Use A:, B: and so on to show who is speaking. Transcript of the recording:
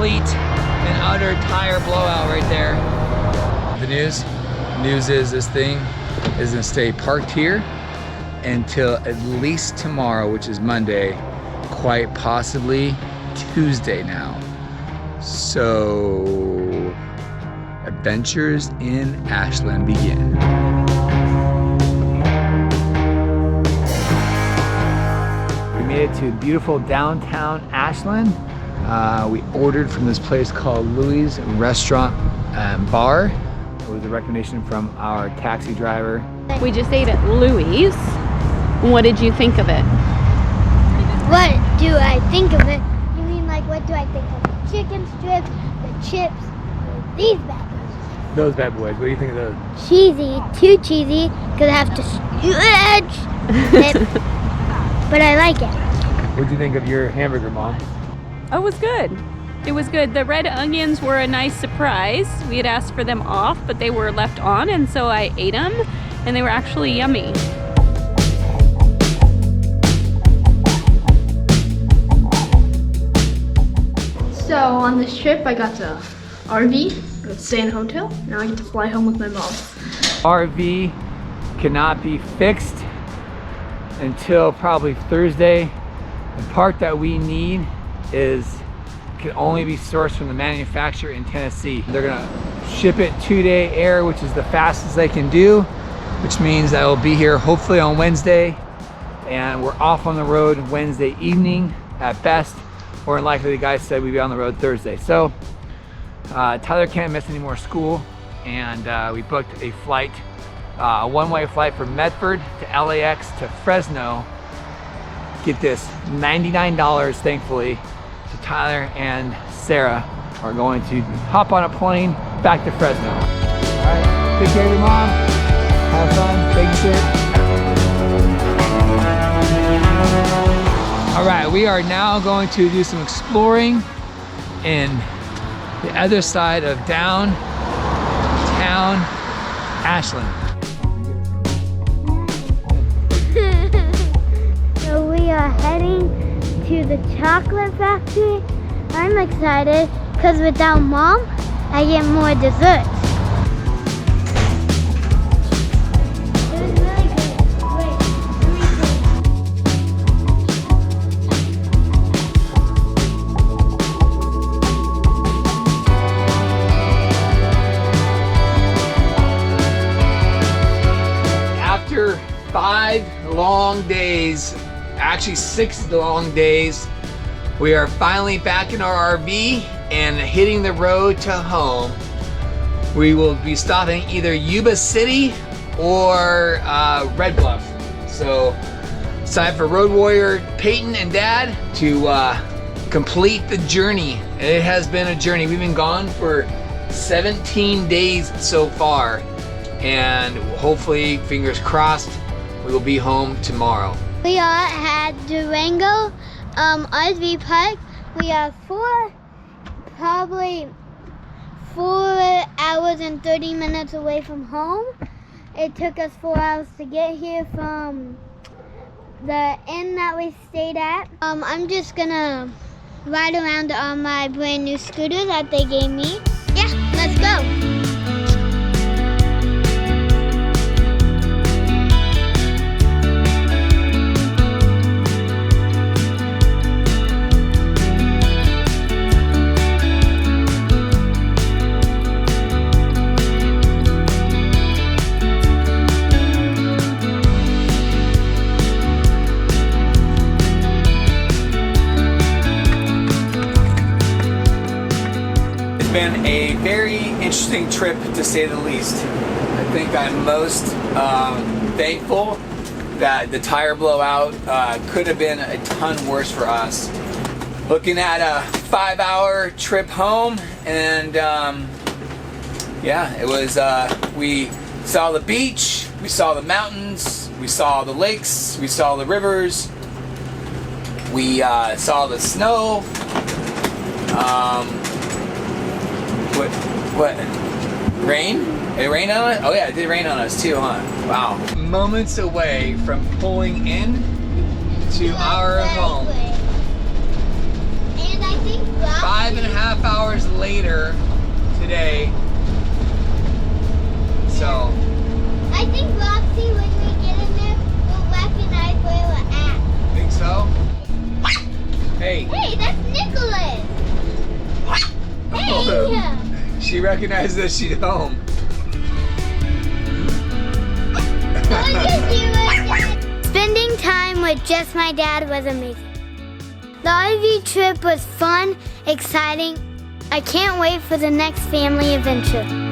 A: complete and utter tire blowout right there. The news is this thing is gonna stay parked here until at least tomorrow, which is Monday, quite possibly Tuesday now. So, adventures in Ashland begin. We made it to beautiful downtown Ashland. We ordered from this place called Louis Restaurant and Bar. It was a recommendation from our taxi driver.
B: We just ate at Louis. What did you think of it?
C: What do I think of it? You mean like what do I think of the chicken strips, the chips, or these bad boys?
A: Those bad boys, what do you think of those?
C: Cheesy, too cheesy, because I have to stretch it, but I like it.
A: What do you think of your hamburger, Mom?
B: Oh, it was good. It was good. The red onions were a nice surprise. We had asked for them off, but they were left on, and so I ate them, and they were actually yummy.
D: So on this trip, I got to RV, I got to stay in a hotel. Now I get to fly home with my mom.
A: RV cannot be fixed until probably Thursday. The part that we need can only be sourced from the manufacturer in Tennessee. They're gonna ship it 2-day air, which is the fastest they can do, which means that will be here hopefully on Wednesday, and we're off on the road Wednesday evening at best. More than likely, the guy said we'd be on the road Thursday. So Tyler can't miss any more school, and we booked a flight, a one-way flight from Medford to LAX to Fresno. Get this, $99 thankfully. So Tyler and Sarah are going to hop on a plane back to Fresno. All right, take care of your mom. Have fun, babysit. All right, we are now going to do some exploring in the other side of Downtown Ashland.
C: So we are heading to the chocolate factory. I'm excited because without Mom, I get more desserts. It was really good. Wait, let me see.
A: After 5 long days, actually 6 long days, we are finally back in our RV and hitting the road to home. We will be stopping either Yuba City or Red Bluff. So it's time for Road Warrior Payton and Dad to complete the journey. It has been a journey. We've been gone for 17 days so far, and hopefully, fingers crossed, we will be home tomorrow.
C: We are at Durango RV Park. We are probably 4 hours and 30 minutes away from home. It took us 4 hours to get here from the inn that we stayed at. I'm just gonna ride around on my brand new scooter that they gave me. Yeah, let's go.
A: Been a very interesting trip to say the least. I think I'm most thankful that the tire blowout could have been a ton worse for us. Looking at a 5-hour trip home, and yeah, it was, we saw the beach, we saw the mountains, we saw the lakes, we saw the rivers, we saw the snow. What? Rain? It rained on us? Oh yeah, it did rain on us too, huh? Wow. Moments away from pulling in to our home.
C: And I think
A: 5.5 hours later today. So.
C: I think Roxy, when we get in there, will recognize where we're at.
A: Think so? Hey.
C: Hey, that's Nicholas. Hey.
A: She recognizes that she's home.
C: Spending time with just my dad was amazing. The RV trip was fun, exciting. I can't wait for the next family adventure.